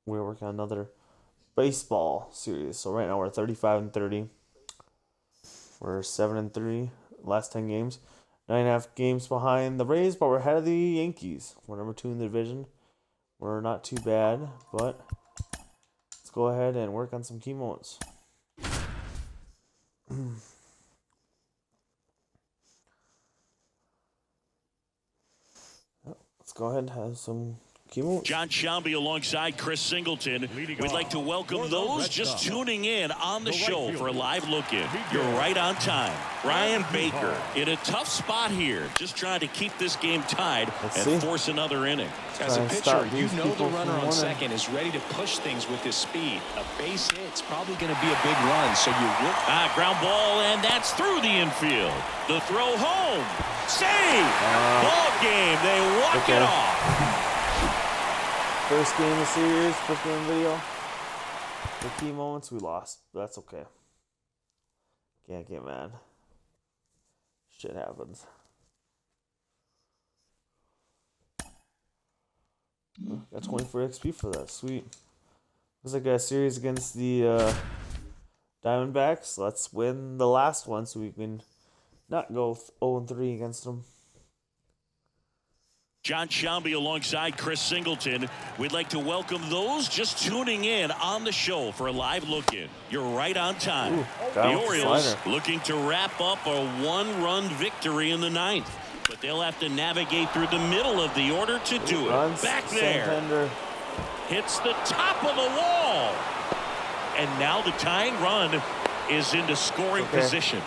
we're working on another baseball series. So right now we're 35-30. We're 7-3 last 10 games. 9.5 games behind the Rays, but we're ahead of the Yankees. We're number 2 in the division. We're not too bad, but let's go ahead and work on some key moments. Let's go ahead and have some key moments. John Shambi alongside Chris Singleton. We'd like to welcome those just tuning in on the show for a live look-in. You're right on time. Ryan Baker in a tough spot here, just trying to keep this game tied and force another inning. As a pitcher, you know the runner on second is ready to push things with his speed. A base hit's probably going to be a big run, so you will. Ground ball, and that's through the infield. The throw home. Save! Ball game. They walk it off. First game of the series, first game video. The key moments, we lost. But that's okay. Can't get mad. Shit happens. Got 24 XP for that. Sweet. Looks like a series against the Diamondbacks. Let's win the last one so we can not go 0-3 against them. John Shambi alongside Chris Singleton. We'd like to welcome those just tuning in on the show for a live look-in. You're right on time. The Orioles looking to wrap up a one-run victory in the ninth. But they'll have to navigate through the middle of the order to do it. Back there. Hits the top of the wall. And now the tying run is into scoring position.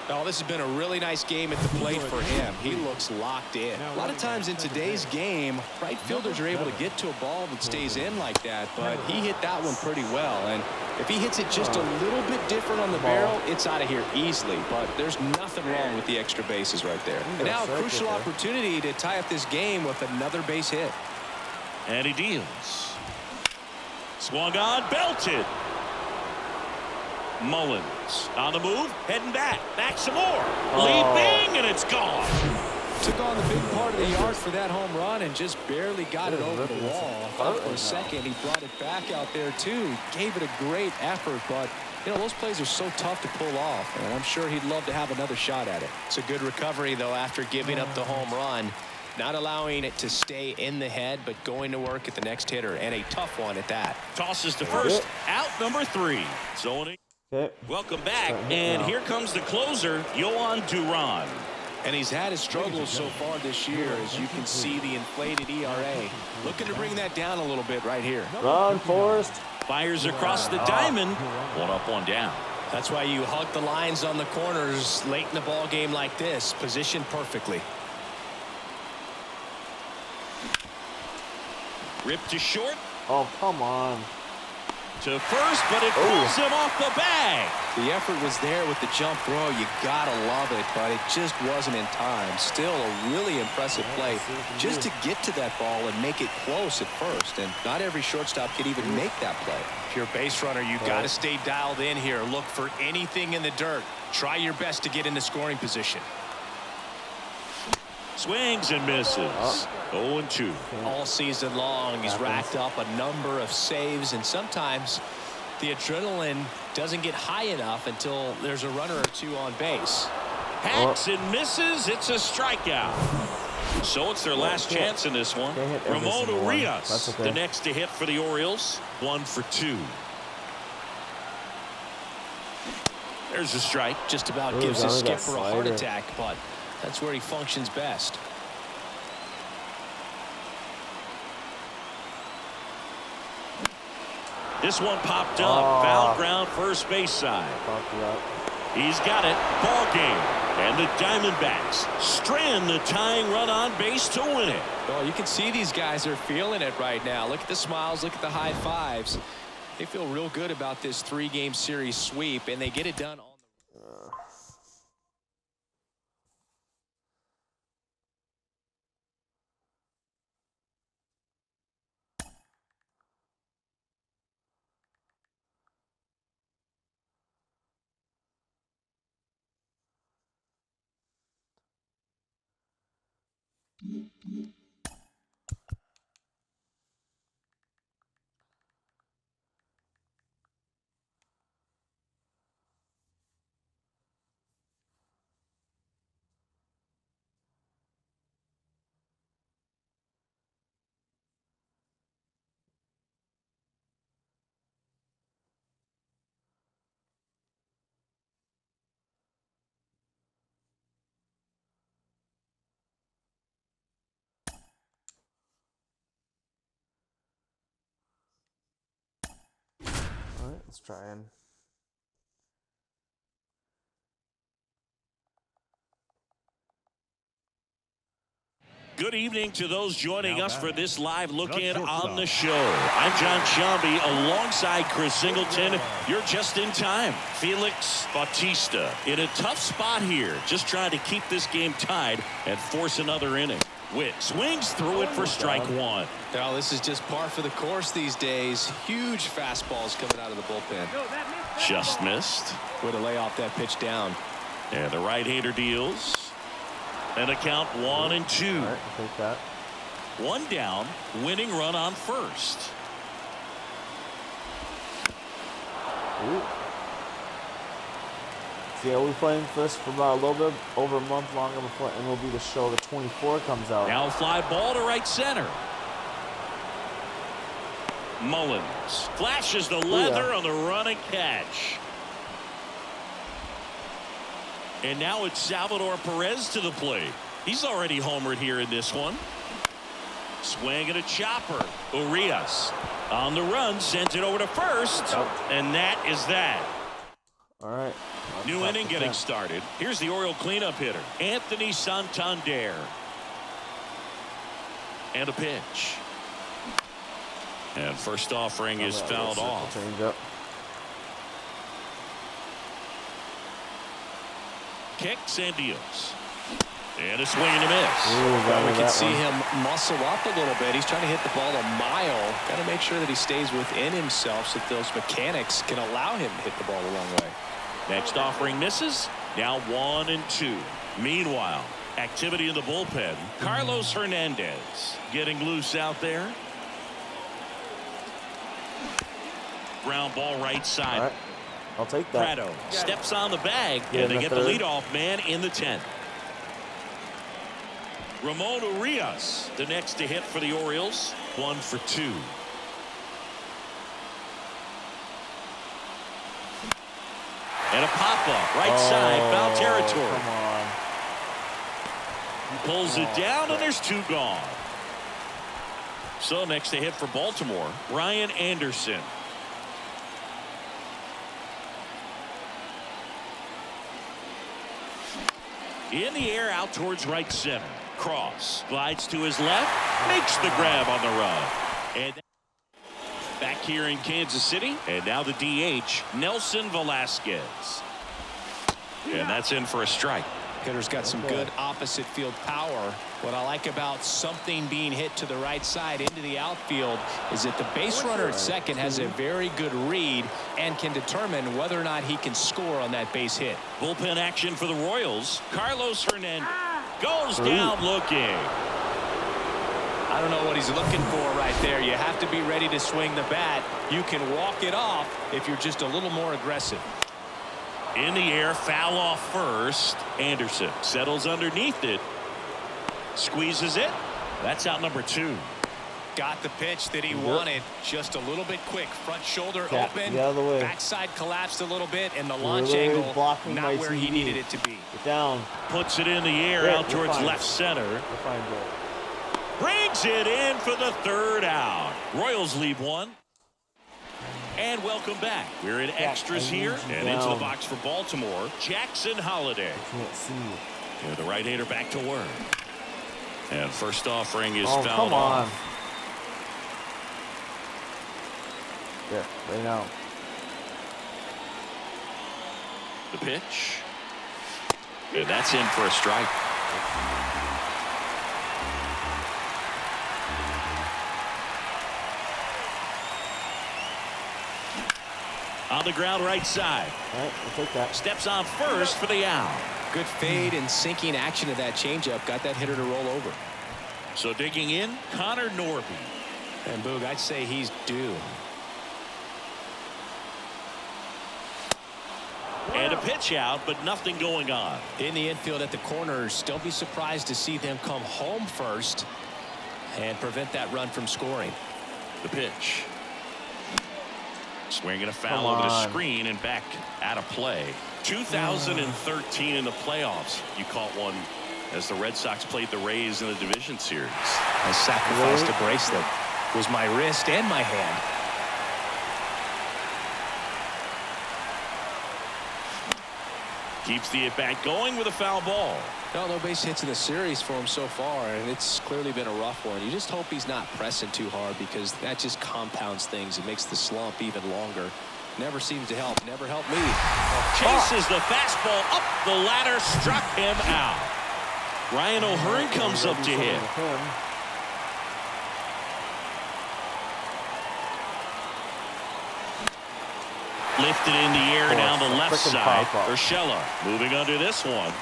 Oh, this has been a really nice game at the plate for him. He looks locked in. A lot of times in today's game, right fielders are able to get to a ball that stays in like that, but he hit that one pretty well. And if he hits it just a little bit different on the barrel, it's out of here easily. But there's nothing wrong with the extra bases right there. And now a crucial opportunity to tie up this game with another base hit. And he deals. Swung on, belted. Mullins on the move, heading back some more, leaping, and it's gone. Took on the big part of the yard for that home run and just barely got it over the wall. Thought for a second he brought it back out there too. Gave it a great effort, but you know those plays are so tough to pull off, and I'm sure he'd love to have another shot at it. It's a good recovery though after giving up the home run. Not allowing it to stay in the head, but going to work at the next hitter, and a tough one at that. Tosses to first, out number 3. Zoning. Okay. Welcome back, and here comes the closer, Yohan Duran. And he's had his struggles so far this year, as you can see the inflated ERA. Looking to bring that down a little bit right here. Run, Forrest. Fires across the diamond. One up, one down. That's why you hug the lines on the corners late in the ball game like this, positioned perfectly. Ripped to short. Oh, come on. To first, but it pulls him off the bag. The effort was there with the jump throw. You gotta love it, but it just wasn't in time. Still a really impressive play just to get to that ball and make it close at first. And not every shortstop could even make that play. If you're a base runner, you gotta stay dialed in here. Look for anything in the dirt. Try your best to get into scoring position. Swings and misses. 0-2. All season long, he's racked up a number of saves, and sometimes the adrenaline doesn't get high enough until there's a runner or two on base. Hacks and misses. It's a strikeout. So it's their last chance in this one. Ramon Urias, the next to hit for the Orioles. 1 for 2. There's a strike. Just about gives his skipper a heart attack, but that's where he functions best. This one popped up. Foul ground first base side. He's got it. Ball game. And the Diamondbacks strand the tying run on base to win it. Well, you can see these guys are feeling it right now. Look at the smiles. Look at the high fives. They feel real good about this 3-game series sweep, and they get it done on the Let's try and. Good evening to those joining us for this live look-in on the show. I'm John Shambi alongside Chris Singleton. You're just in time. Felix Bautista in a tough spot here, just trying to keep this game tied and force another inning. Witt swings through it for strike one. Well, this is just par for the course these days. Huge fastballs coming out of the bullpen. Just missed. Way to lay off that pitch down. And the right-hander deals. And a count 1-2. All right, I'll take that. One down, winning run on first. Ooh. See, we'll be playing for this for about a little bit over a month longer before MLB The Show the 24 comes out. Now a fly ball to right center. Mullins flashes the leather on the run and catch. And now it's Salvador Perez to the plate. He's already homered here in this one. Swing and a chopper. Urias on the run, sends it over to first. And that is that. All right. New inning getting started. Here's the Oriole cleanup hitter, Anthony Santander. And a pitch. And first offering is fouled off. Change up. Kicks and deals. And a swing and a miss. Well, we can see him muscle up a little bit. He's trying to hit the ball a mile. Got to make sure that he stays within himself so that those mechanics can allow him to hit the ball a long way. Next offering misses. Now 1-2. Meanwhile, activity in the bullpen. Carlos Hernandez getting loose out there. Ground ball right side. All right. I'll take that. Prado steps on the bag, and they get the leadoff man in the 10th. Ramon Urias, the next to hit for the Orioles. 1 for 2. And a pop-up right side, foul territory. Come on. Pulls it down, and there's 2 gone. So next to hit for Baltimore, Ryan Anderson. In the air out towards right center. Cross glides to his left, makes the grab on the run. And back here in Kansas City, and now the DH, Nelson Velasquez. And that's in for a strike. Hitter's got some good opposite field power. What I like about something being hit to the right side into the outfield is that the base runner at second has a very good read and can determine whether or not he can score on that base hit. Bullpen action for the Royals. Carlos Hernandez goes down looking. I don't know what he's looking for right there. You have to be ready to swing the bat. You can walk it off if you're just a little more aggressive. In the air, foul off first. Anderson settles underneath it. Squeezes it. That's out number 2. Got the pitch that he wanted. Just a little bit quick. Front shoulder open. Get out of the way. Backside collapsed a little bit, and the launch angle not where he needed it to be. Get down. Puts it in the air out towards left center. You're fine, bro. Brings it in for the 3rd out. Royals lead 1. And welcome back. We're in extras here and into the box for Baltimore. Jackson Holliday. I can't see you. And the right-hander back to work. And first offering is fouled come on. off. Yeah, right now. The pitch. And that's in for a strike. On the ground right side. All right, we'll take that. Steps on first for the out. Good fade and sinking action of that changeup. Got that hitter to roll over. So digging in, Connor Norby. And Boog, I'd say he's due. And a pitch out, but nothing going on. In the infield at the corners, don't be surprised to see them come home first and prevent that run from scoring. The pitch. Swinging a foul over the screen and back out of play. 2013 in the playoffs. You caught one as the Red Sox played the Rays in the division series. I sacrificed a bracelet. It was my wrist and my hand. Keeps the at-bat going with a foul ball. No base hits in the series for him so far, and it's clearly been a rough one. You just hope he's not pressing too hard, because that just compounds things. It makes the slump even longer. Never seems to help. Never helped me. Chases the fastball up the ladder, struck him out. Ryan O'Hearn comes up to hit. Lifted in the air down the left side. Urshela moving under this one.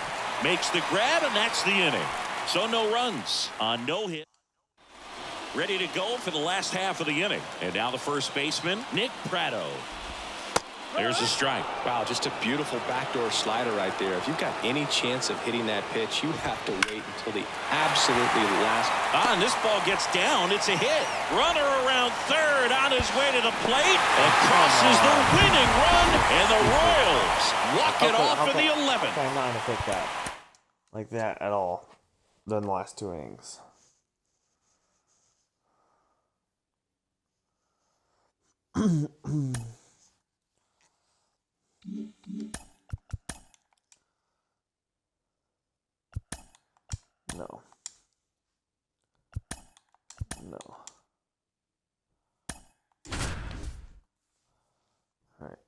Makes the grab, and that's the inning. So no runs on no hit. Ready to go for the last half of the inning. And now the first baseman, Nick Pratto. There's a strike. Wow, just a beautiful backdoor slider right there. If you've got any chance of hitting that pitch, you have to wait until the absolutely last. And this ball gets down. It's a hit. Runner around third on his way to the plate. Crosses the winning run, and the Royals walk it off for the 11th. I'm not going to pick that like that at all than the last 2 innings. No. All right.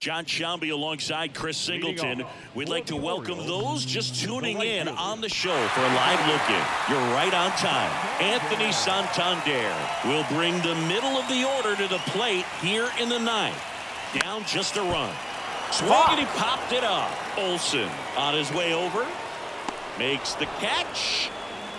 John Sciambi alongside Chris Singleton. We'd like to welcome those just tuning in on the show for a live look-in. You're right on time. Anthony Santander will bring the middle of the order to the plate here in the 9th. Down just a run. Swing, and he popped it up. Olsen on his way over. Makes the catch.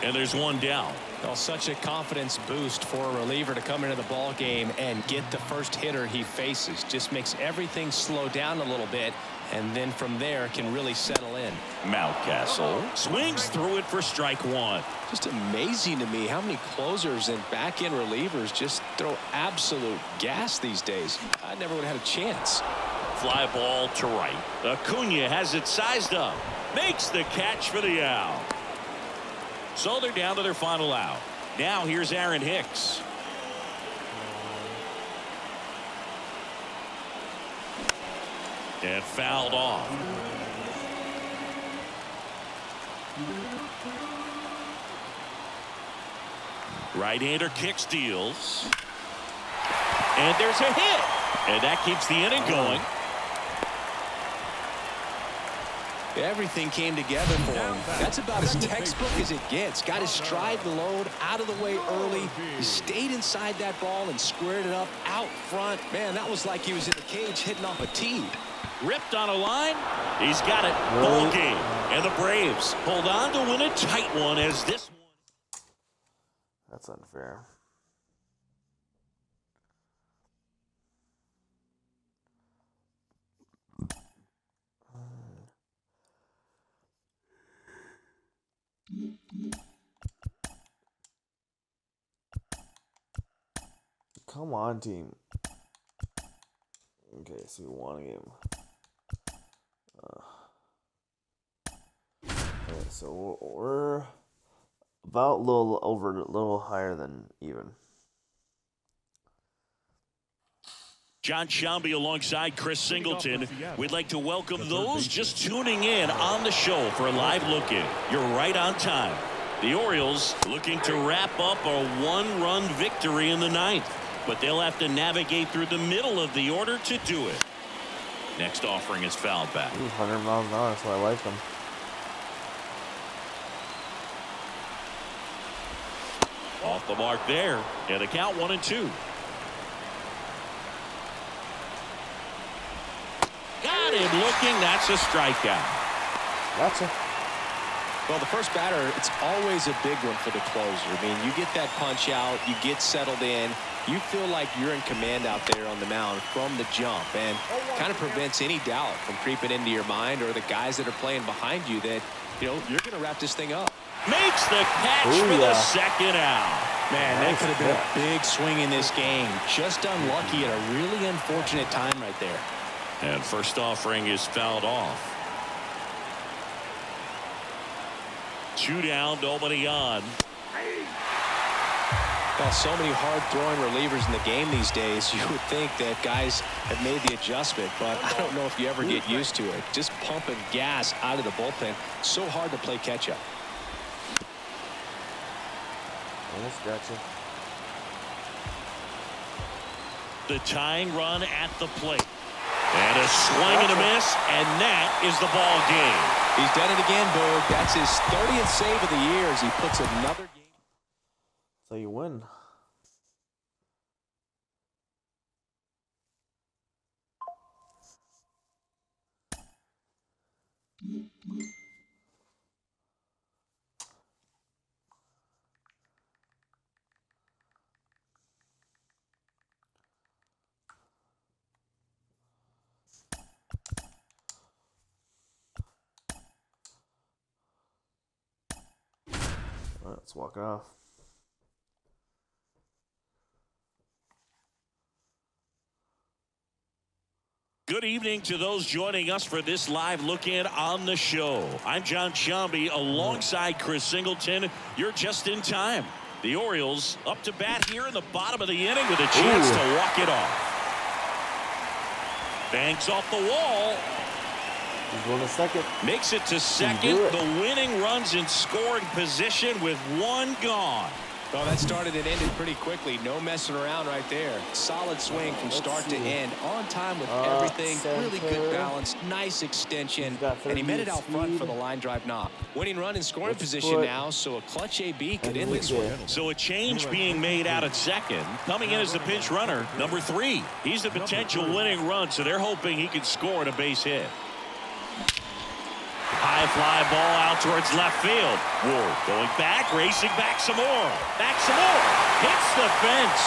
And there's one down. Well, such a confidence boost for a reliever to come into the ball game and get the first hitter he faces. Just makes everything slow down a little bit, and then from there can really settle in. Mountcastle swings through it for strike one. Just amazing to me how many closers and back-end relievers just throw absolute gas these days. I never would have had a chance. Fly ball to right. Acuna has it sized up. Makes the catch for the out. So they're down to their final out. Now here's Aaron Hicks. And fouled off. Right-hander kick steals. And there's a hit. And that keeps the inning going. Everything came together for him. That's about as textbook as it gets. Got his stride the load out of the way early. He stayed inside that ball and squared it up out front. Man, that was like he was in the cage hitting off a tee. Ripped on a line. He's got it. Ball game. And the Braves hold on to win a tight one as this one. That's unfair. Come on, team. Okay, so we won a game. Okay, so we're about a little higher than even. John Sciambi alongside Chris Singleton. We'd like to welcome those just tuning in on the show for a live look-in. You're right on time. The Orioles looking to wrap up a one-run victory in the 9th, but they'll have to navigate through the middle of the order to do it. Next offering is fouled back. 100 miles an hour, so I like them. Off the mark there, and the count 1-2. Got him looking. That's a strikeout. Gotcha. Well, the first batter, it's always a big one for the closer. I mean, you get that punch out, you get settled in, you feel like you're in command out there on the mound from the jump, and kind of prevents any doubt from creeping into your mind or the guys that are playing behind you that, you know, you're going to wrap this thing up. Makes the catch for the second out. Man, that could have been a big swing in this game. Just unlucky at a really unfortunate time right there. And first offering is fouled off. 2 down, nobody on. Well, so many hard-throwing relievers in the game these days, you would think that guys have made the adjustment, but I don't know if you ever get used to it. Just pumping gas out of the bullpen, so hard to play catch-up. Almost got you. The tying run at the plate. And a swing and a miss, and that is the ball game. He's done it again, Boog. That's his 30th save of the year as he puts another game. So you win. All right, let's walk it off. Good evening to those joining us for this live look-in on the show. I'm John Sciambi alongside Chris Singleton. You're just in time. The Orioles up to bat here in the bottom of the inning with a chance to walk it off. Banks off the wall. He's going to second. Makes it to second. The winning runs in scoring position with one gone. Well, that started and ended pretty quickly. No messing around right there. Solid swing from start to end. On time with everything. Really good balance. Nice extension. And he met it out front for the line drive knock. Winning run in scoring position now, so a clutch AB could end this one. So a change being made out at second. Coming in as the pinch runner, number 3. He's the potential winning run, so they're hoping he can score at a base hit. High fly ball out towards left field. Ward going back, racing back some more. Back some more. Hits the fence.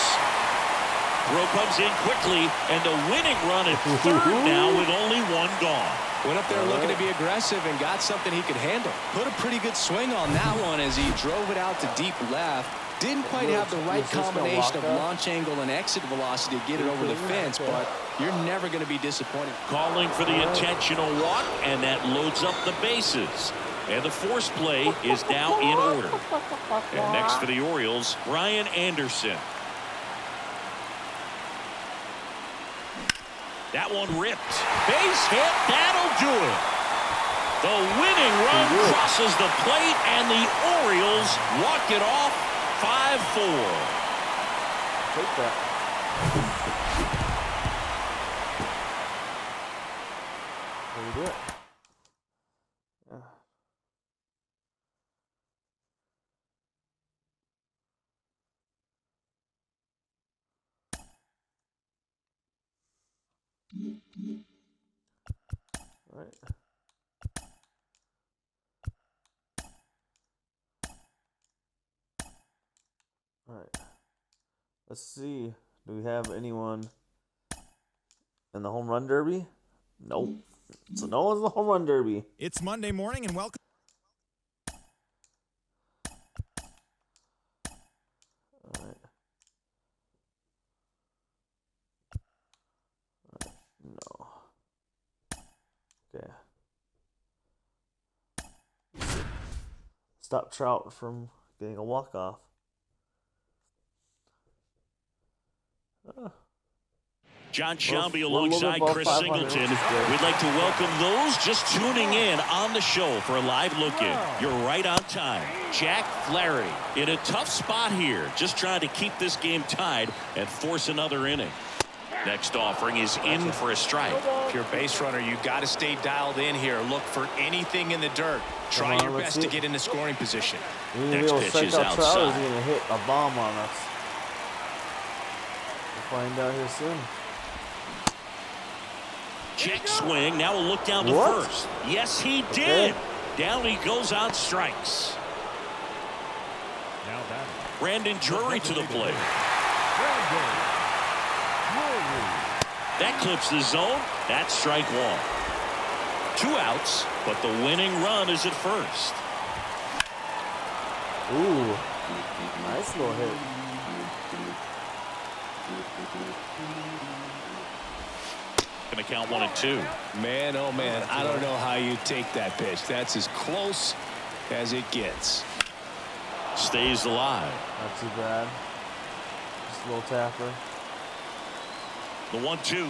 Throw comes in quickly, and the winning run at third now with only one gone. Went up there looking to be aggressive and got something he could handle. Put a pretty good swing on that one as he drove it out to deep left. Didn't quite have the right combination of launch angle and exit velocity to get it over the fence, but you're never going to be disappointed. Calling for the intentional walk, and that loads up the bases. And the force play is now in order. And next for the Orioles, Ryan Anderson. That one ripped. Base hit, that'll do it. The winning run crosses the plate, and the Orioles walk it off 5-4. Take that. There we do it. Yeah. All right. All right. Let's see. Do we have anyone in the home run derby? Nope. So no one's in the home run derby. It's Monday morning and welcome. All right. No. Okay. Stop Trout from getting a walk-off. John Sciambi alongside Chris Singleton. We'd like to welcome those just tuning in on the show for a live look-in. You're right on time. Jack Flaherty in a tough spot here, just trying to keep this game tied and force another inning. Next offering is in for a strike. If you're a base runner, you've got to stay dialed in here. Look for anything in the dirt. Try your best to get into scoring position. Next pitch is outside. Trout is going to hit a bomb on us. We'll find out here soon. Check swing. Now a look down to first. Yes, he did. Down he goes on strikes. Now that Brandon Drury to the plate. That clips the zone. That's strike one. 2 outs, but the winning run is at first. Ooh, nice little hit. Gonna count 1 and 2. Man, oh man, I don't know how you take that pitch. That's as close as it gets. Stays alive. Not too bad. Little tapper. The 1-2.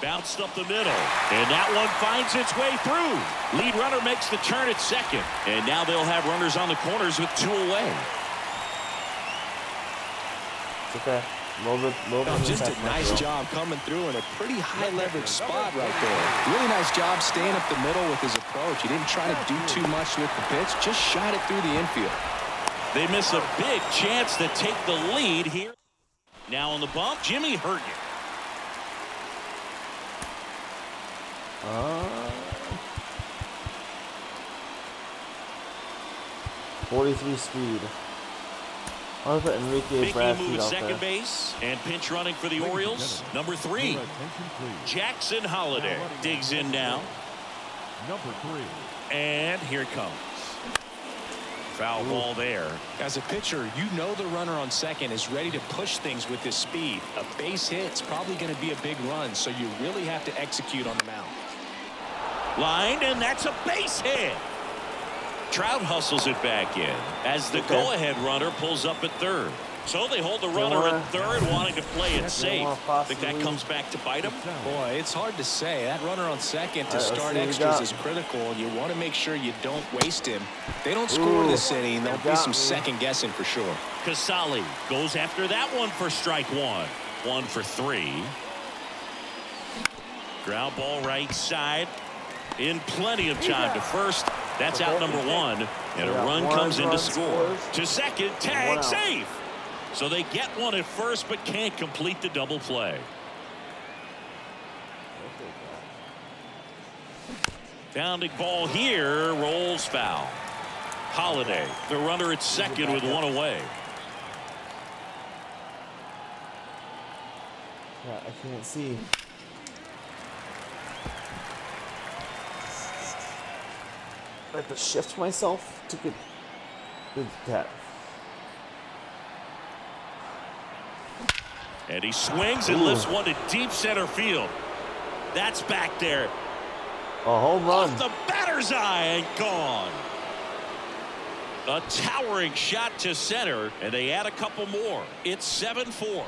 Bounced up the middle. And that one finds its way through. Lead runner makes the turn at second. And now they'll have runners on the corners with 2 away. It's okay. Just a nice job coming through in a pretty high leverage spot right there. Really nice job staying up the middle with his approach. He didn't try to do too much with the pitch, just shot it through the infield. They miss a big chance to take the lead here. Now on the bump, Jimmy Herget. 43 speed. I'm gonna put Enrique Bradfield move at out second there. base and pinch running for the Orioles. Number 3, Jackson Holliday digs in now. Number 3. And here it comes. Foul ball there. As a pitcher, you know the runner on second is ready to push things with his speed. A base hit's probably going to be a big run, so you really have to execute on the mound. Lined, and that's a base hit. Trout hustles it back in as the go-ahead runner pulls up at third. So they hold the runner at third, wanting to play it safe. Think that comes back to bite him? Boy, it's hard to say. That runner on second to start extras is critical, and you want to make sure you don't waste him. If they don't score this inning, there'll be some second guessing for sure. Casali goes after that one for strike 1. 1 for 3. Ground ball right side. In plenty of time to first. That's out number 1. And a run comes in to score. To second, tag safe. So they get one at first but can't complete the double play. Pounding ball here, rolls foul. Holliday, the runner at second with 1 away. Yeah, I can't see. I have to shift myself to get that. And he swings and lifts one to deep center field. That's back there. A home run. Off the batter's eye and gone. A towering shot to center, and they add a couple more. It's 7-4.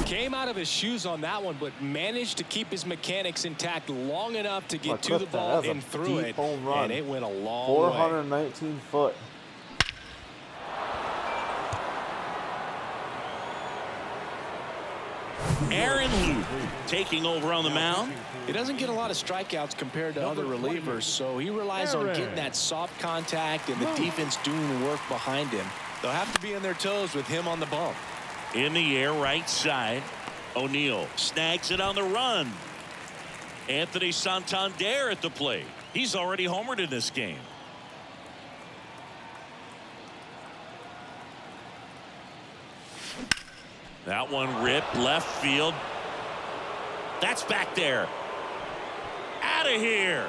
Came out of his shoes on that one, but managed to keep his mechanics intact long enough to get to the ball and through it. Home run. And it went a long 419 way. foot. Aaron Luke taking over on the mound. He doesn't get a lot of strikeouts compared to other relievers, so he relies on getting that soft contact and the defense doing the work behind him. They'll have to be on their toes with him on the bump. In the air, right side. O'Neill snags it on the run. Anthony Santander at the plate. He's already homered in this game. That one ripped left field. That's back there. Out of here.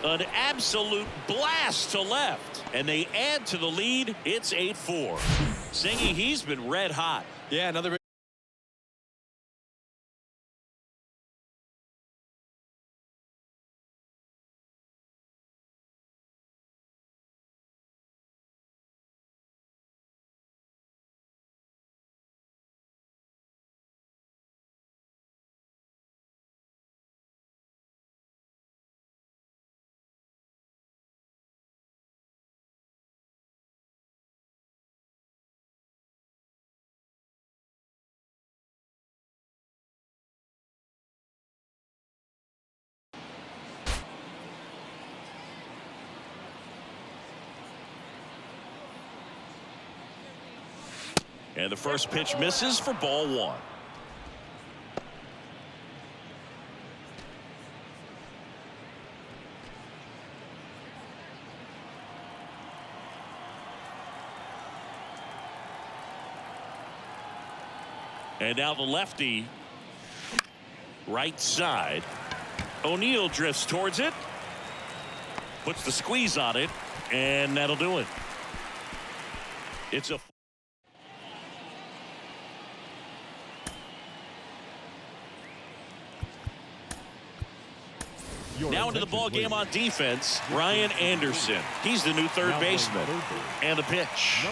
An absolute blast to left. And they add to the lead. It's 8-4. Singy, he's been red hot. Yeah, another. And the first pitch misses for ball 1. And now the lefty, right side. O'Neill drifts towards it, puts the squeeze on it, and that'll do it. It's a Now into the ball game on defense, Ryan Anderson. He's the new third baseman. And the pitch.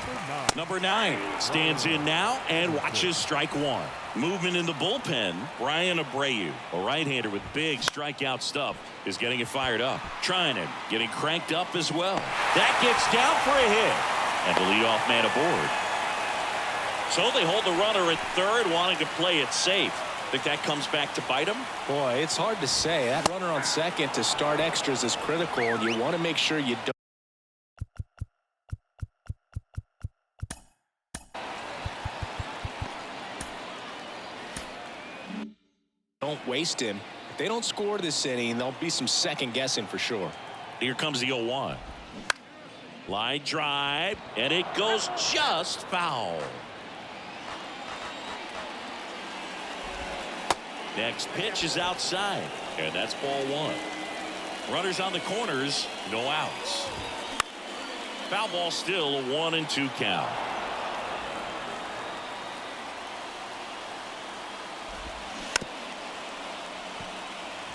Number 9 stands in now and watches strike one. Movement in the bullpen, Ryan Abreu, a right-hander with big strikeout stuff, is getting it fired up. Trying it, getting cranked up as well. That gets down for a hit. And the leadoff man aboard. So they hold the runner at third, wanting to play it safe. Think that comes back to bite him? Boy, it's hard to say. That runner on second to start extras is critical, and you want to make sure you don't waste him. If they don't score this inning, there'll be some second guessing for sure. Here comes the 0-1. Line drive, and it goes just foul. Next pitch is outside, and that's ball one. Runners on the corners, no outs. Foul ball still, a 1-2 count.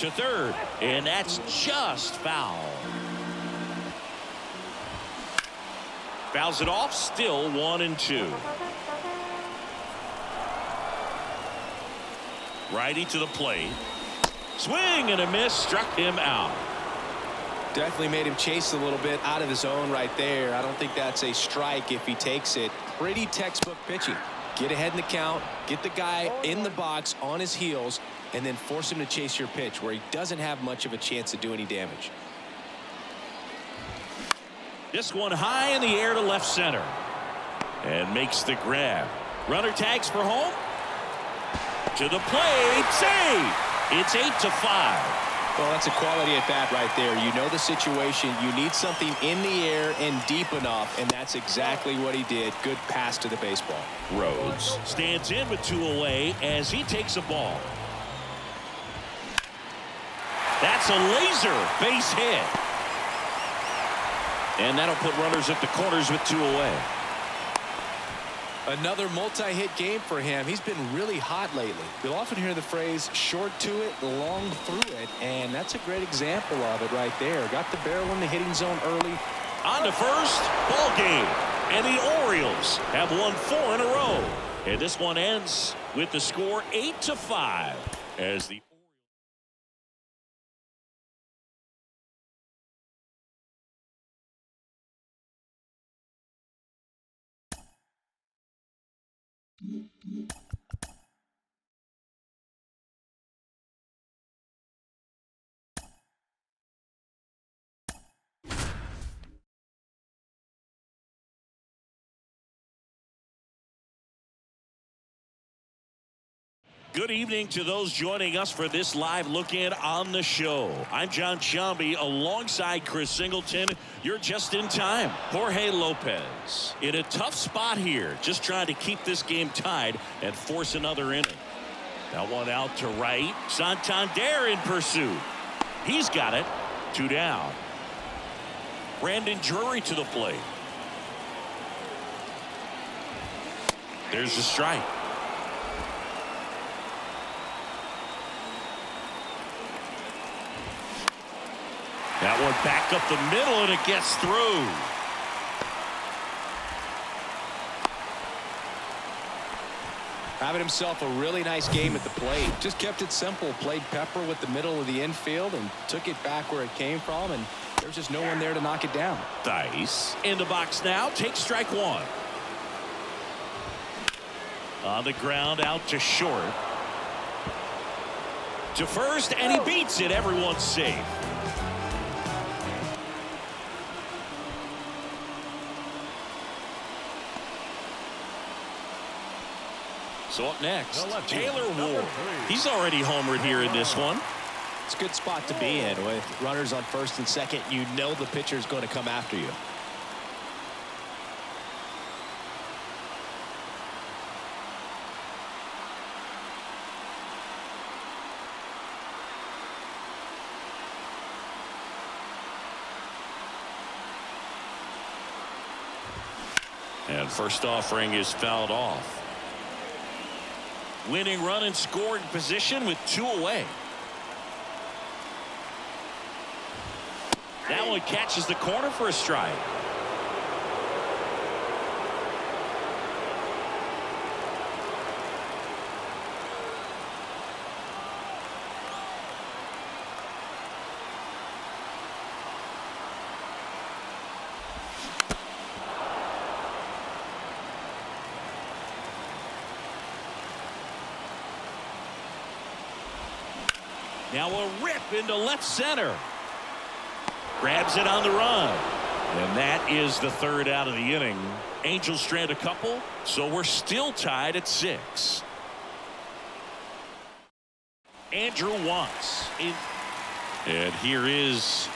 To third, and that's just foul. Fouls it off, still 1-2. Righty to the plate. Swing and a miss, struck him out. Definitely made him chase a little bit out of his own right there. I don't think that's a strike if he takes it. Pretty textbook pitching. Get ahead in the count, get the guy in the box on his heels, and then force him to chase your pitch where he doesn't have much of a chance to do any damage. This one high in the air to left center. And makes the grab. Runner tags for home. To the plate, save. It's 8-5. Well, that's a quality at bat right there. You know the situation. You need something in the air and deep enough, and that's exactly what he did. Good pass to the baseball. Rhodes stands in with 2 away as he takes a ball. That's a laser base hit. And that'll put runners at the corners with 2 away. Another multi-hit game for him. He's been really hot lately. You'll often hear the phrase short to it, long through it, and that's a great example of it right there. Got the barrel in the hitting zone early. On to first, ball game. And the Orioles have won 4 in a row. And this one ends with the score 8-5 as the Good evening to those joining us for this live look-in on the show. I'm John Sciambi alongside Chris Singleton. You're just in time. Jorge Lopez in a tough spot here, just trying to keep this game tied and force another inning. That one out to right. Santander in pursuit. He's got it. 2 down. Brandon Drury to the plate. There's the strike. That one back up the middle, and it gets through. Having himself a really nice game at the plate. Just kept it simple. Played pepper with the middle of the infield and took it back where it came from, and there's just no one there to knock it down. Dice in the box now. Takes strike one. On the ground, out to short. To first, and he beats it. Everyone's safe. So up next, Taylor Ward. He's already homered here in this one. It's a good spot to be in with runners on first and second. You know the pitcher is going to come after you. And first offering is fouled off. Winning run in scoring position with 2 away. throw and catches the corner for a strike. Now a rip into left center. Grabs it on the run. And that is the third out of the inning. Angels strand a couple, so we're still tied at 6. Andrew Wants. And here is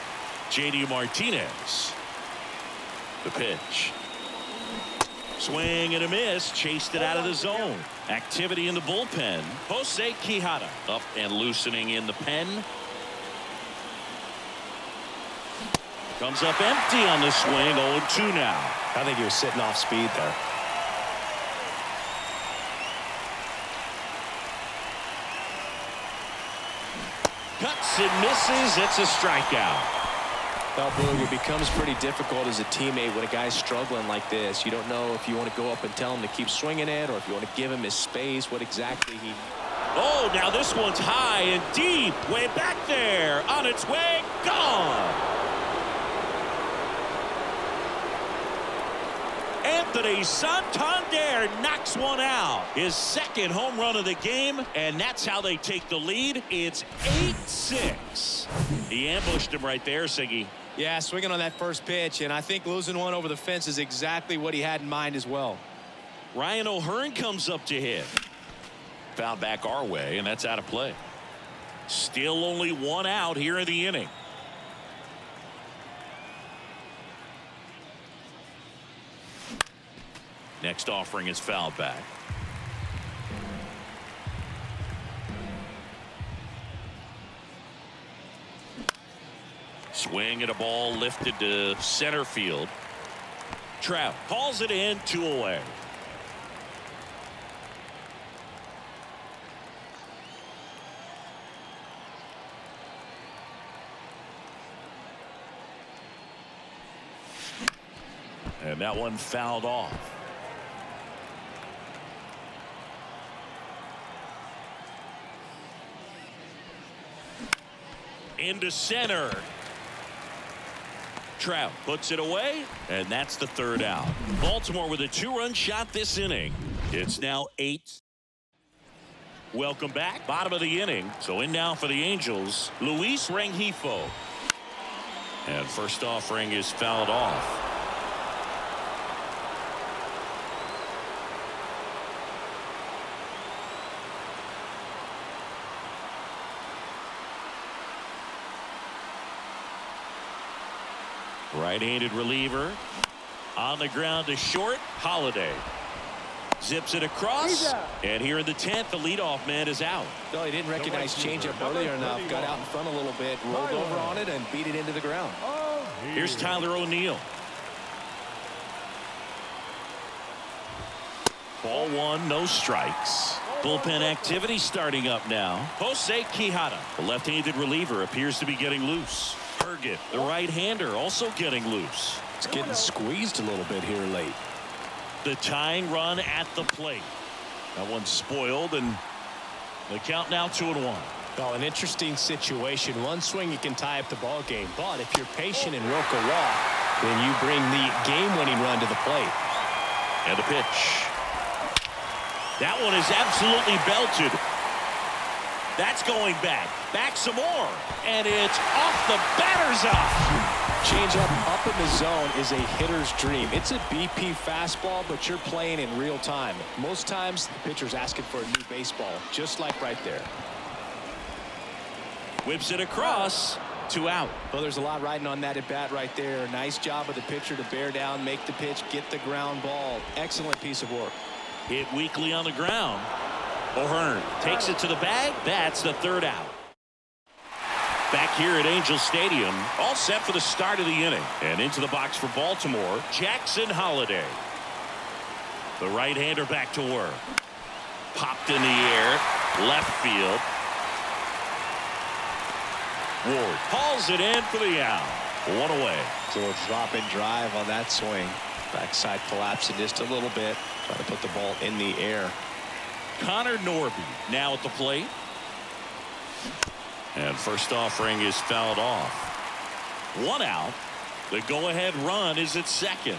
J.D. Martinez. The pitch. Swing and a miss. Chased it out of the zone. Activity in the bullpen. Jose Quijada up and loosening in the pen. Comes up empty on the swing. 0-2 now. I think he was sitting off speed there. Cuts and misses. It's a strikeout. Well, Boog, it becomes pretty difficult as a teammate when a guy's struggling like this. You don't know if you want to go up and tell him to keep swinging it or if you want to give him his space, what exactly he... Oh, now this one's high and deep. Way back there. On its way. Gone. Anthony Santander knocks one out. His second home run of the game, and that's how they take the lead. It's 8-6. He ambushed him right there, Siggy. Yeah, swinging on that first pitch, and I think losing one over the fence is exactly what he had in mind as well. Ryan O'Hearn comes up to hit. Fouled back our way, and that's out of play. Still only one out here in the inning. Next offering is fouled back. Swing at a ball lifted to center field. Trout calls it in, 2 away. And that one fouled off. Into center. Trout puts it away, and that's the third out. Baltimore with a 2-run shot this inning. It's now 8. Welcome back. Bottom of the inning. So in now for the Angels, Luis Rengifo. And first offering is fouled off. Right-handed reliever on the ground to short. Holiday zips it across, and here in the 10th, the leadoff man is out. No, he didn't recognize changeup earlier enough. Got out in front a little bit, rolled over on it, and beat it into the ground. Here's Tyler O'Neill. Ball 1, no strikes. Bullpen activity starting up now. Jose Quijada, the left-handed reliever, appears to be getting loose. Herget, the right-hander, also getting loose. It's getting squeezed a little bit here late. The tying run at the plate. That one's spoiled, and the count now 2-1. Well, an interesting situation. One swing, you can tie up the ball game, but if you're patient and work a walk, then you bring the game-winning run to the plate. And the pitch. That one is absolutely belted. That's going back. Back some more. And it's off the batter's eye. Changeup up in the zone is a hitter's dream. It's a BP fastball, but you're playing in real time. Most times, the pitcher's asking for a new baseball, just like right there. Whips it across. 2 out. Well, there's a lot riding on that at bat right there. Nice job of the pitcher to bear down, make the pitch, get the ground ball. Excellent piece of work. Hit weakly on the ground. O'Hearn takes it to the bag. That's the 3rd out. Back here at Angel Stadium, all set for the start of the inning. And into the box for Baltimore, Jackson Holiday. The right-hander back to work. Popped in the air, left field. Ward hauls it in for the out. One away. So a drop and drive on that swing. Backside collapsing just a little bit. Trying to put the ball in the air. Connor Norby now at the plate. And first offering is fouled off. One out. The go-ahead run is at second.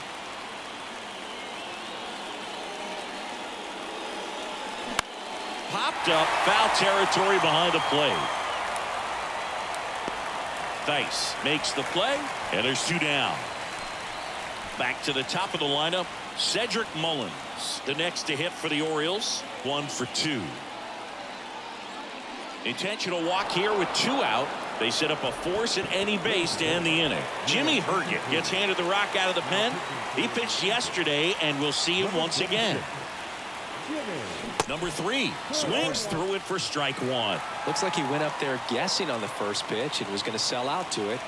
Popped up, foul territory behind the plate. Dice makes the play, and there's two down. Back to the top of the lineup, Cedric Mullins, the next to hit for the Orioles. 1 for 2. Intentional walk here with 2 out. They set up a force at any base to end the inning. Jimmy Herget gets handed the rock out of the pen. He pitched yesterday, and we'll see him once again. Number 3 swings through it for strike 1. Looks like he went up there guessing on the first pitch and was going to sell out to it.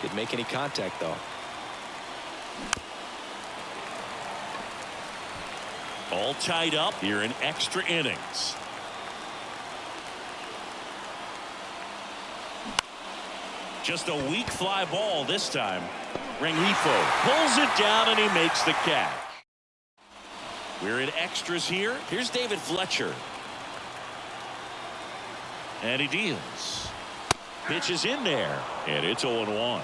Didn't make any contact, though. All tied up here in extra innings. Just a weak fly ball this time. Rengifo pulls it down and he makes the catch. We're in extras here. Here's David Fletcher. And he deals. Pitch is in there. And it's 0-1.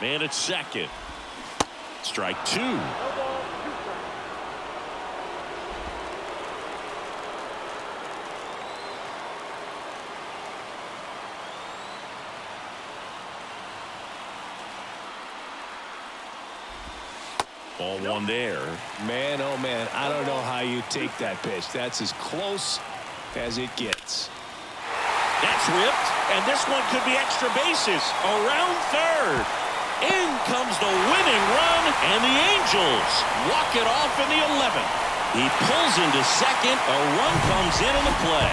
Man at second. Strike 2. Ball 1 there. Man, oh man, I don't know how you take that pitch. That's as close as it gets. That's ripped, and this one could be extra bases. Around third. In comes the winning run, and the Angels walk it off in the 11th. He pulls into second. A run comes in the play.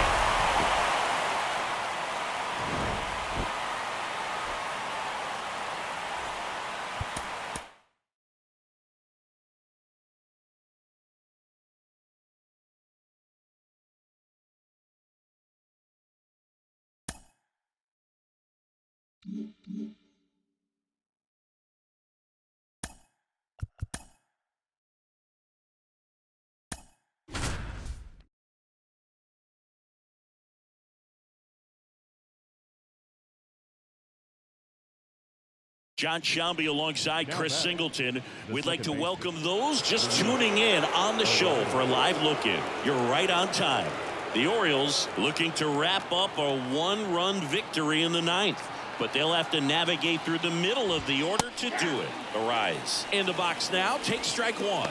John Shambi alongside Chris Singleton. We'd like to welcome those just tuning in on the show for a live look-in. You're right on time. The Orioles looking to wrap up a 1-run victory in the 9th. But they'll have to navigate through the middle of the order to do it. Arise. In the box now, take strike 1.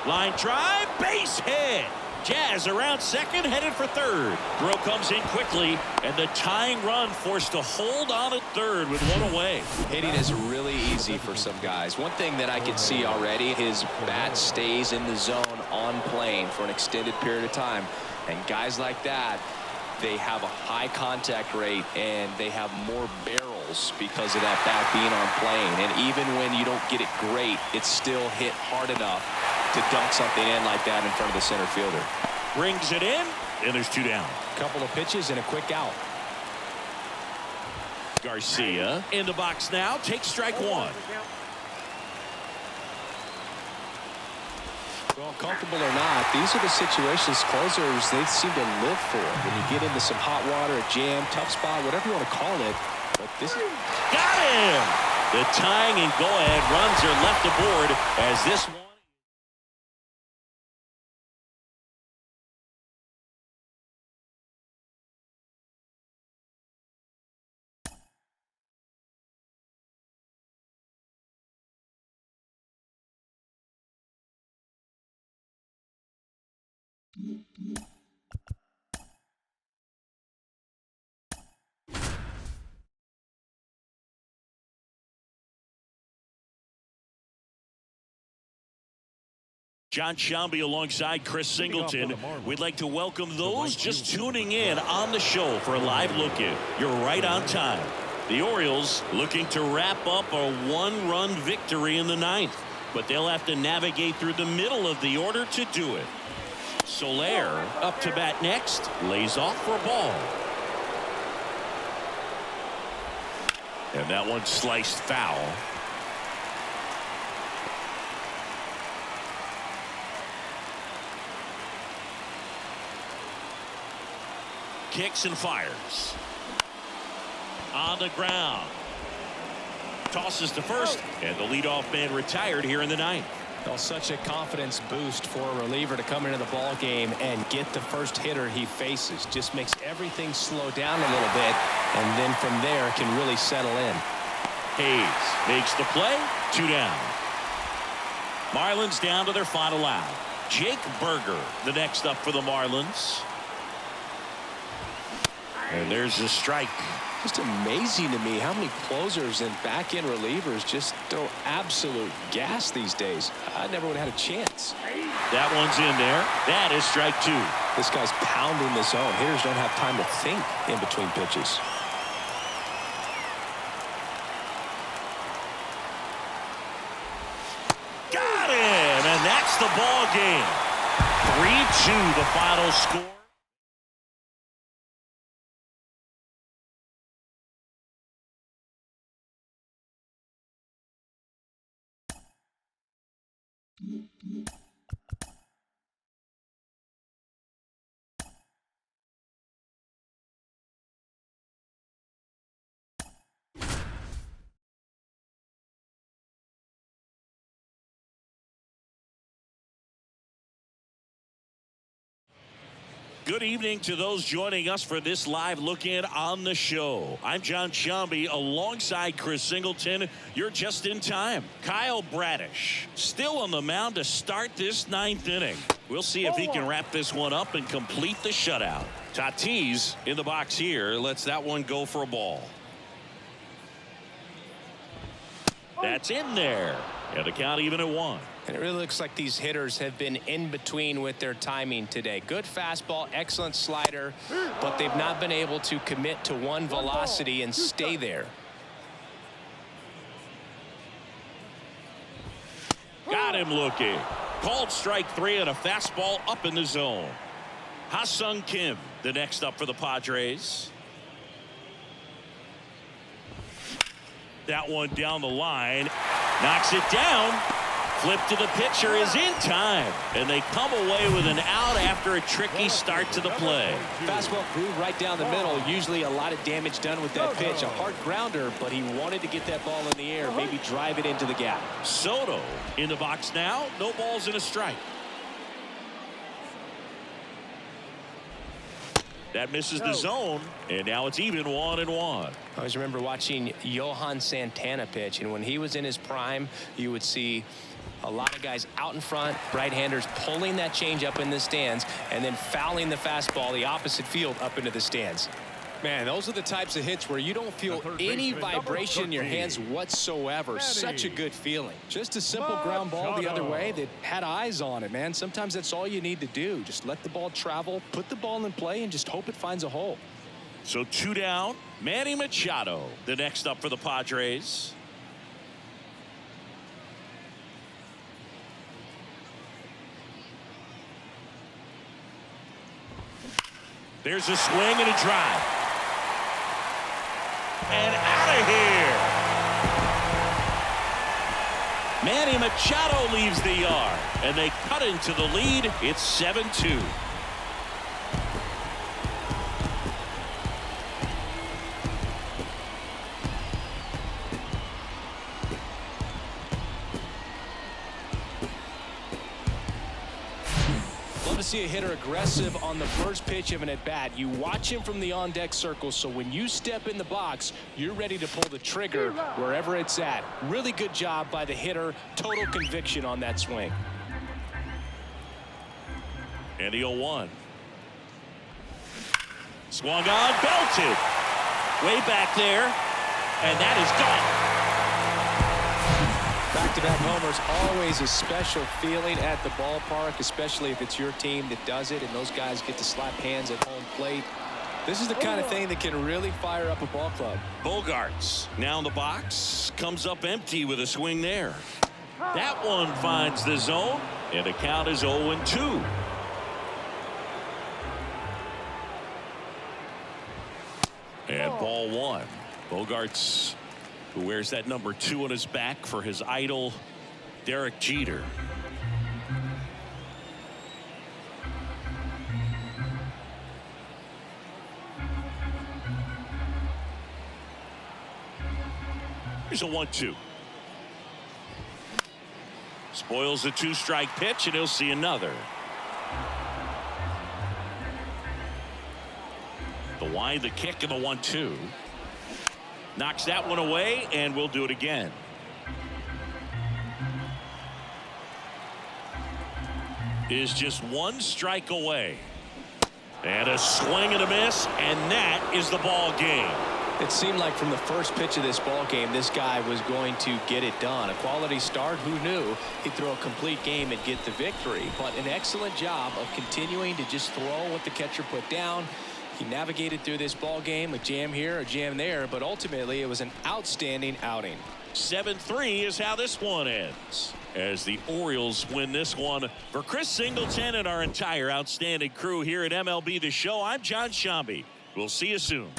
Line drive, base hit. Jazz around second, headed for third. Throw comes in quickly, and the tying run forced to hold on at third with 1 away. Hitting is really easy for some guys. One thing that I can see already, his bat stays in the zone on plane for an extended period of time. And guys like that, they have a high contact rate, and they have more barrels because of that bat being on plane. And even when you don't get it great, it's still hit hard enough to dunk something in like that in front of the center fielder. Brings it in, and there's 2 down. Couple of pitches and a quick out. Garcia in the box now, takes strike 1. Well, comfortable or not, these are the situations closers they seem to live for. When you get into some hot water, a jam, tough spot, whatever you want to call it. But this is... Got him! The tying and go-ahead runs are left aboard as this one. John Shambi alongside Chris Singleton. We'd like to welcome those just tuning in on the show for a live look-in. You're right on time. The Orioles looking to wrap up a one-run victory in the ninth, but they'll have to navigate through the middle of the order to do it. Soler up to bat next, lays off for a ball. And that one sliced foul. Kicks and fires. On the ground. Tosses to first, and the leadoff man retired here in the ninth. Well, such a confidence boost for a reliever to come into the ball game and get the first hitter he faces. Just makes everything slow down a little bit, and then from there can really settle in. Hayes makes the play. 2 down. Marlins down to their final out. Jake Berger, the next up for the Marlins. And there's a strike. Just amazing to me how many closers and back-end relievers just throw absolute gas these days. I never would have had a chance. That one's in there. That is strike 2. This guy's pounding the zone. Hitters don't have time to think in between pitches. Got him, and that's the ball game. 3-2 the final score. Good evening to those joining us for this live look-in on the show. I'm John Shambi alongside Chris Singleton. You're just in time. Kyle Bradish still on the mound to start this ninth inning. We'll see if he can wrap this one up and complete the shutout. Tatis in the box here lets that one go for a ball. That's in there. And the count even at 1. And it really looks like these hitters have been in between with their timing today. Good fastball, excellent slider, but they've not been able to commit to one velocity and stay there. Got him looking. Called strike 3 and a fastball up in the zone. Ha-Sung Kim, the next up for the Padres. That one down the line. Knocks it down. Flip to the pitcher is in time, and they come away with an out after a tricky start to the play. Fastball grew right down the middle. Usually a lot of damage done with that pitch. A hard grounder, but he wanted to get that ball in the air, maybe drive it into the gap. Soto in the box now. No balls and a strike. That misses the zone, and now it's even 1-1. I always remember watching Johan Santana pitch, and when he was in his prime, you would see a lot of guys out in front, right-handers pulling that change up in the stands, and then fouling the fastball the opposite field up into the stands. Man, those are the types of hits where you don't feel any vibration in your hands whatsoever. Such a good feeling. Just a simple ground ball the other way that had eyes on it, man. Sometimes that's all you need to do. Just let the ball travel, put the ball in play, and just hope it finds a hole. So 2 down. Manny Machado, the next up for the Padres. There's a swing and a drive. And out of here. Manny Machado leaves the yard, and they cut into the lead. It's 7-2. See a hitter aggressive on the first pitch of an at-bat. You watch him from the on-deck circle, so when you step in the box, you're ready to pull the trigger wherever it's at. Really good job by the hitter. Total conviction on that swing. And the 0-1. Swung on, belted. Way back there, and that is gone. Back-to-back homers, always a special feeling at the ballpark, especially if it's your team that does it and those guys get to slap hands at home plate. This is the kind of thing that can really fire up a ball club. Bogarts now in the box, comes up empty with a swing there. That one finds the zone, and the count is 0-2. And ball one. Bogarts, who wears that number 2 on his back for his idol, Derek Jeter. Here's a 1-2. Spoils the 2-strike pitch, and he'll see another. The wind, the kick, and the 1-2. Knocks that one away, and we'll do it again. Is just 1 strike away. And a swing and a miss, and that is the ball game. It seemed like from the first pitch of this ball game, this guy was going to get it done. A quality start. Who knew he'd throw a complete game and get the victory? But an excellent job of continuing to just throw what the catcher put down. He navigated through this ball game, a jam here, a jam there, but ultimately it was an outstanding outing. 7-3 is how this one ends, as the Orioles win this one. For Chris Singleton and our entire outstanding crew here at MLB The Show, I'm John Shambi. We'll see you soon.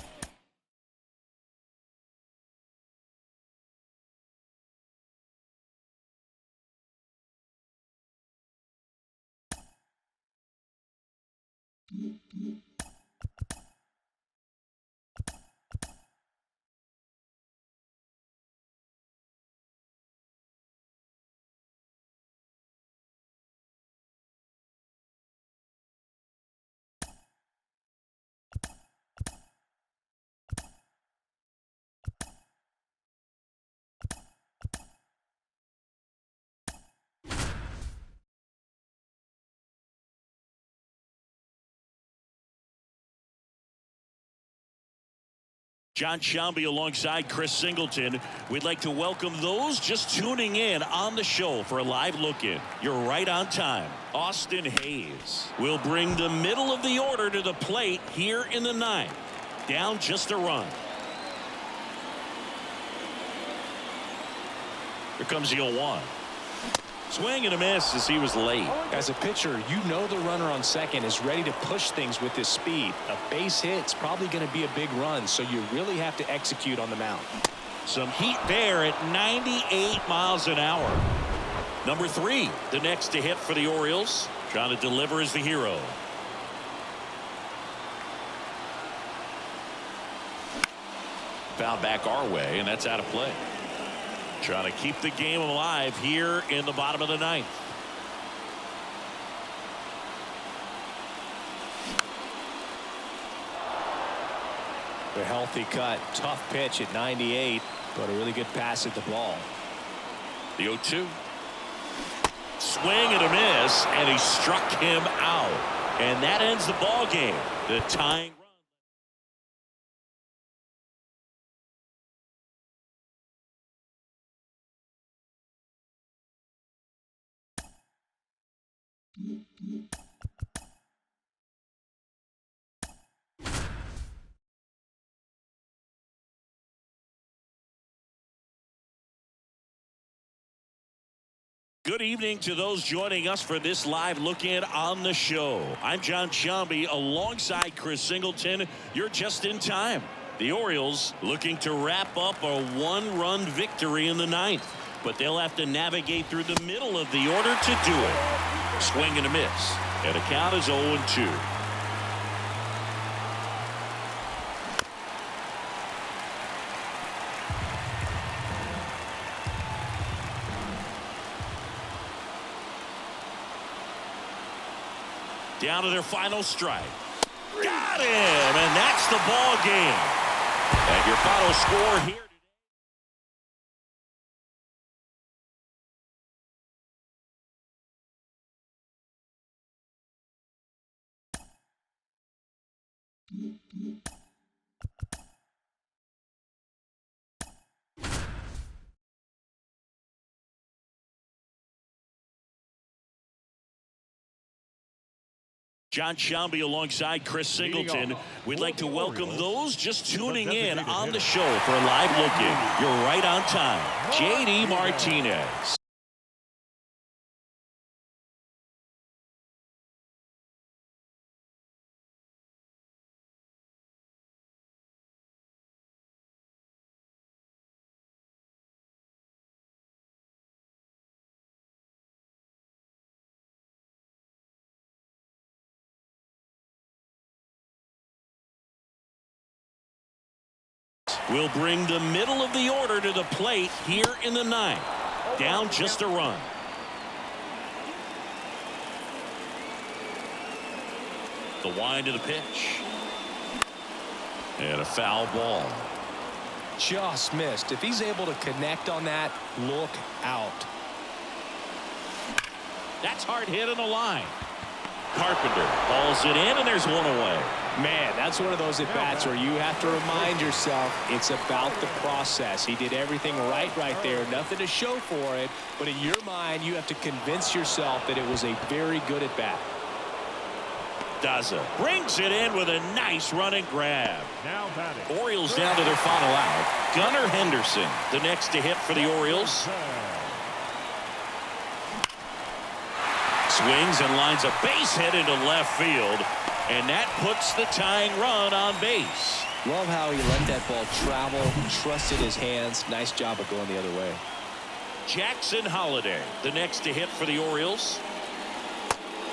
John Shambi alongside Chris Singleton. We'd like to welcome those just tuning in on the show for a live look-in. You're right on time. Austin Hayes will bring the middle of the order to the plate here in the 9th. Down just a run. Here comes the 0-1. Swing and a miss as he was late. As a pitcher, you know the runner on second is ready to push things with his speed. A base hit's probably going to be a big run, so you really have to execute on the mound. Some heat there at 98 miles an hour. Number 3, the next to hit for the Orioles. Trying to deliver as the hero. Foul back our way, and that's out of play. Trying to keep the game alive here in the bottom of the 9th. A healthy cut. Tough pitch at 98, but a really good pass at the ball. The 0-2. Swing and a miss, and he struck him out. And that ends the ball game. The tying run. Good evening to those joining us for this live look-in on the show. I'm John Shambi alongside Chris Singleton. You're just in time. The Orioles looking to wrap up a 1-run victory in the 9th, but they'll have to navigate through the middle of the order to do it. Swing and a miss, and the count is 0-2. Down to their final strike. Got him, and that's the ball game. And your final score here. John Shambi alongside Chris Singleton. We'd like to welcome those just tuning in on the show for a live look-in. You're right on time. J.D. Martinez. Will bring the middle of the order to the plate here in the ninth. Down just a run. The wind of the pitch. And a foul ball. Just missed. If he's able to connect on that, look out. That's hard hit on the line. Carpenter balls it in, and there's one away. Man, that's one of those at-bats where you have to remind yourself it's about the process. He did everything right there. Nothing to show for it. But in your mind, you have to convince yourself that it was a very good at-bat. Daza brings it in with a nice running grab. Now batting. Orioles down to their final out. Gunnar Henderson, the next to hit for the Orioles. Swings and lines a base hit into left field, and that puts the tying run on base. Love how he let that ball travel, trusted his hands. Nice job of going the other way. Jackson Holliday, the next to hit for the Orioles.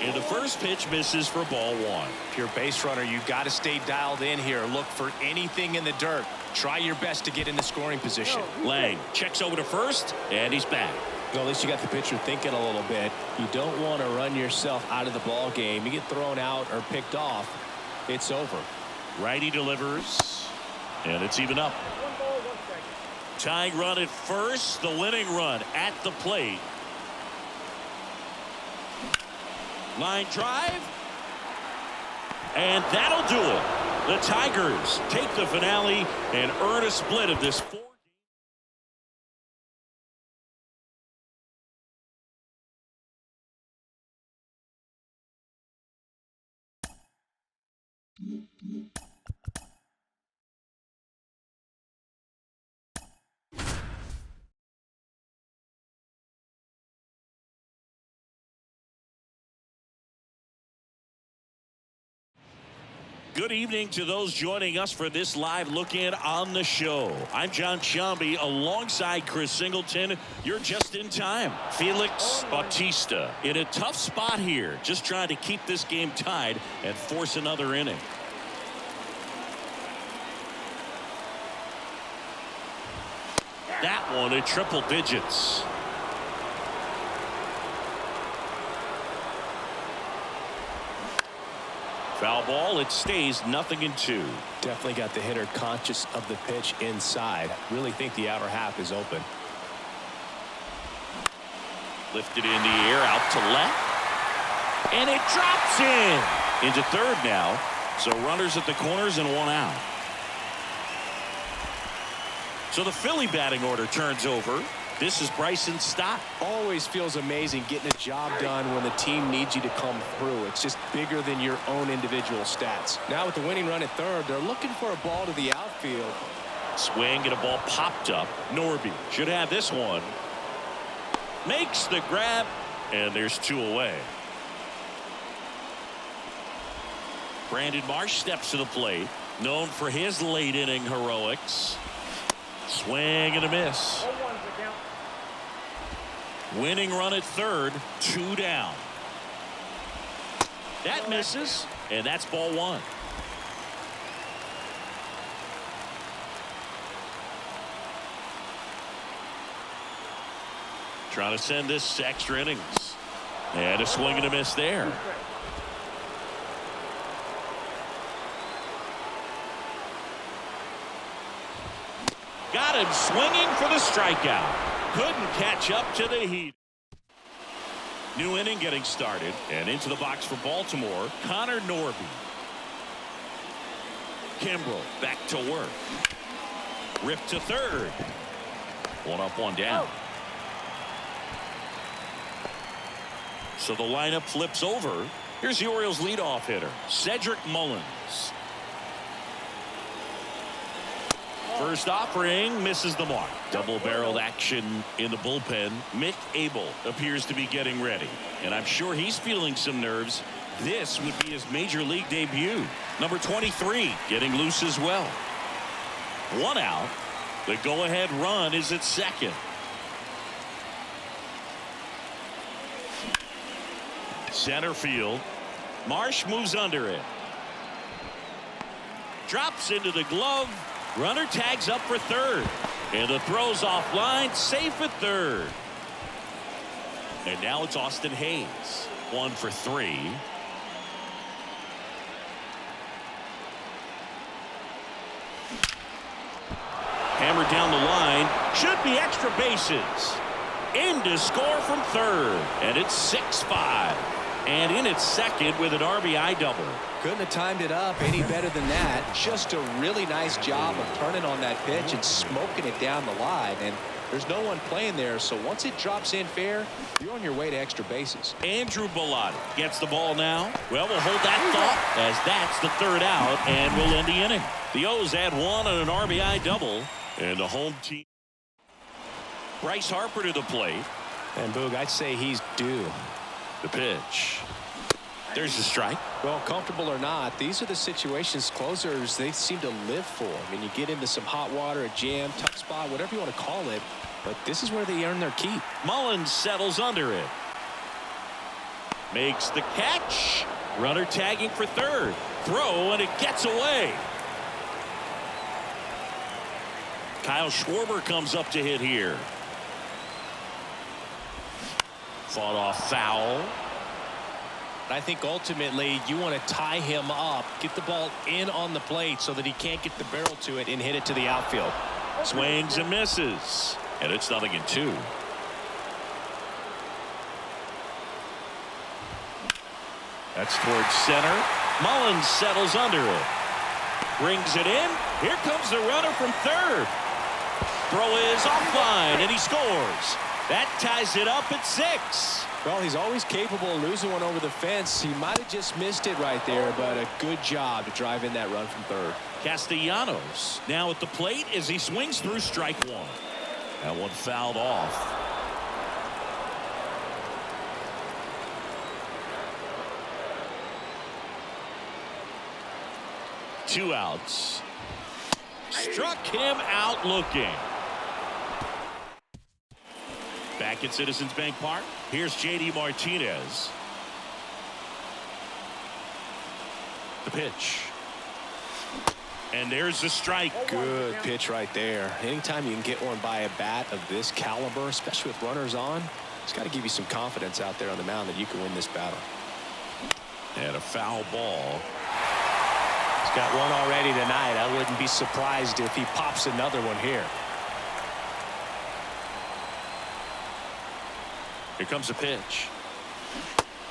And the first pitch misses for ball one. If you're a base runner, you've got to stay dialed in here. Look for anything in the dirt. Try your best to get into scoring position. Lang checks over to first, and he's back. Well, at least you got the pitcher thinking a little bit. You don't want to run yourself out of the ball game. You get thrown out or picked off, it's over. Righty delivers, and it's even up. Tying run at first, the winning run at the plate. Line drive, and that'll do it. The Tigers take the finale and earn a split of this 4-game. Good evening to those joining us for this live look-in on the show. I'm John Shambi alongside Chris Singleton. You're just in time. Felix Bautista in a tough spot here, just trying to keep this game tied and force another inning. That one in triple digits. Foul ball. It stays 0-2. Definitely got the hitter conscious of the pitch inside. Really think the outer half is open. Lifted in the air out to left. And it drops in. Into third now. So runners at the corners and one out. So the Philly batting order turns over. This is Bryson Stott. Always feels amazing getting a job done when the team needs you to come through. It's just bigger than your own individual stats. Now with the winning run at third, they're looking for a ball to the outfield. Swing and a ball popped up. Norby should have this one. Makes the grab, and there's two away. Brandon Marsh steps to the plate, known for his late inning heroics. Swing and a miss. Winning run at third, 2 down. That misses, and that's ball one. Trying to send this to extra innings. And a swing and a miss there. Got him swinging for the strikeout. Couldn't catch up to the heat. New inning getting started, and into the box for Baltimore, Connor Norby. Kimbrel back to work. Ripped to third. One up, one down. So the lineup flips over. Here's the Orioles leadoff hitter, Cedric Mullins. First offering misses the mark. Double-barreled action in the bullpen. Mick Abel appears to be getting ready, and I'm sure he's feeling some nerves. This would be his major league debut. Number 23 getting loose as well. 1 out. The go-ahead run is at second. Center field. Marsh moves under it. Drops into the glove. Runner tags up for third. And the throw's offline. Safe at third. And now it's Austin Hayes. 1 for 3. Hammered down the line. Should be extra bases. In to score from third. And it's 6-5. And in its second with an RBI double. Couldn't have timed it up any better than that. Just a really nice job of turning on that pitch and smoking it down the line. And there's no one playing there, so once it drops in fair, you're on your way to extra bases. Andrew Bellotti gets the ball now. Well, we'll hold that thought as that's the third out, and we'll end the inning. The O's add 1 on an RBI double, and the home team. Bryce Harper to the plate. And Boog, I'd say he's due. The pitch. There's the strike. Well, comfortable or not, these are the situations closers they seem to live for. I mean, you get into some hot water, a jam, tough spot, whatever you want to call it, but this is where they earn their keep. Mullins settles under it. Makes the catch. Runner tagging for third. Throw, and it gets away. Kyle Schwarber comes up to hit here. Fought off foul. I think ultimately you want to tie him up, get the ball in on the plate so that he can't get the barrel to it and hit it to the outfield. Swings and misses. And it's 0-2. That's towards center. Mullins settles under it. Brings it in. Here comes the runner from third. Throw is offline, and he scores. That ties it up at 6. Well, he's always capable of losing one over the fence. He might have just missed it right there, but a good job to drive in that run from third. Castellanos now at the plate as he swings through strike 1. That one fouled off. Two outs. Struck him out looking. Back at Citizens Bank Park, here's J.D. Martinez. The pitch. And there's the strike. Good pitch right there. Anytime you can get one by a bat of this caliber, especially with runners on, it's got to give you some confidence out there on the mound that you can win this battle. And a foul ball. He's got one already tonight. I wouldn't be surprised if he pops another one here. Here comes a pitch.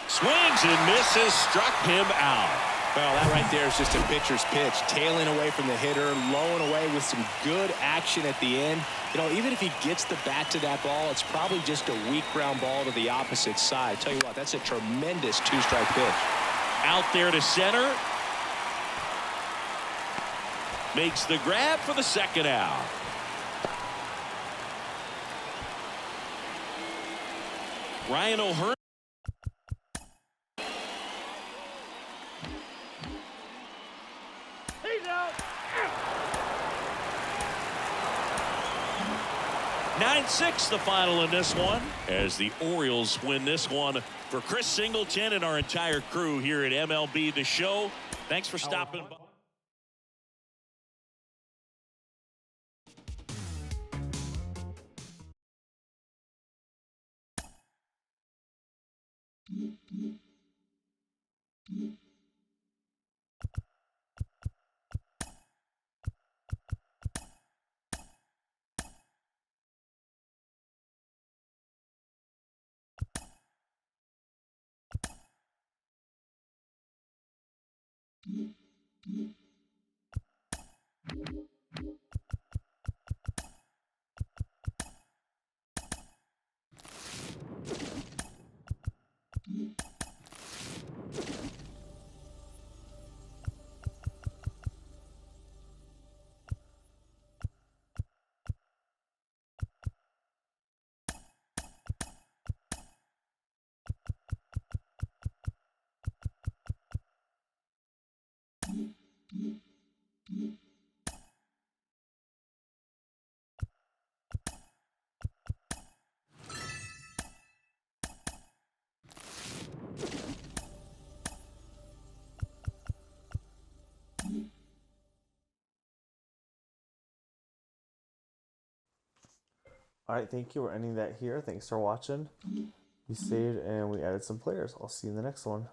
Swings and misses. Struck him out. Well, that right there is just a pitcher's pitch. Tailing away from the hitter, lowing away with some good action at the end. You know, even if he gets the bat to that ball, it's probably just a weak ground ball to the opposite side. Tell you what, that's a tremendous two-strike pitch. Out there to center. Makes the grab for the second out. Ryan O'Hearn. He's out. 9-6 the final in this one as the Orioles win this one. For Chris Singleton and our entire crew here at MLB The Show, thanks for stopping by. All right, thank you. We're ending that here. Thanks for watching. We saved and we added some players. I'll see you in the next one.